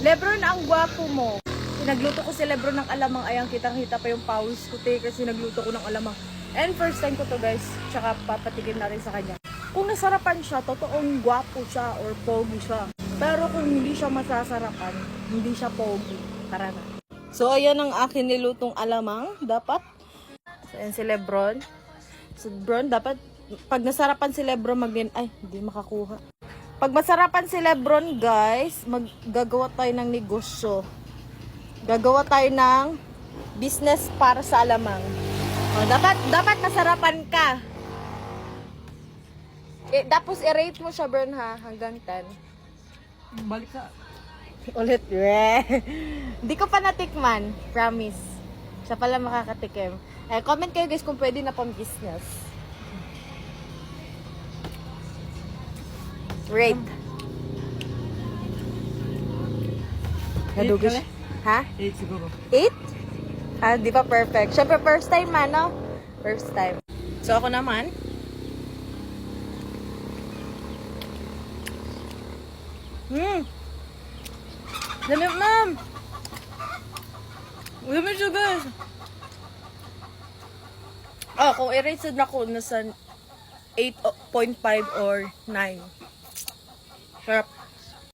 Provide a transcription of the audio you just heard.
Lebron, ang gwapo mo. Nagluto ko si Lebron ng alamang. Ayan, kitang-kita pa yung pawis ko, kasi nagluto ko ng alamang. And first time ko to, guys. Tsaka papatikin natin sa kanya. Kung nasarapan siya, totoong gwapo siya or pogi siya. Pero kung hindi siya masasarapan, hindi siya pogi. Tara na. So, ayan ang akin nilutong alamang. Dapat. So, ayan si Lebron. So, Lebron, dapat, pag nasarapan si Lebron, ay, hindi makakuha. Pag masarapan si Lebron, guys, maggagawa tayo ng negosyo. Gagawa tayo ng business para sa alamang. O, dapat masarapan ka. Tapos i-rate mo siya, Bern, ha? Hanggang 10. Balik sa... Ulit. Hindi ko pa natikman. Promise. Siya pala makakatikim. Comment kayo, guys, kung pwede na pang business. Rate. Nadugis. Ha? 8 siguro. 8? Ah, di pa perfect. Siyempre, first time man, no? First time. So, ako naman. Dami, ma'am! Dami siya, guys. Oh, kung i-rate na ko, nasa 8.5 or 9. Sarap.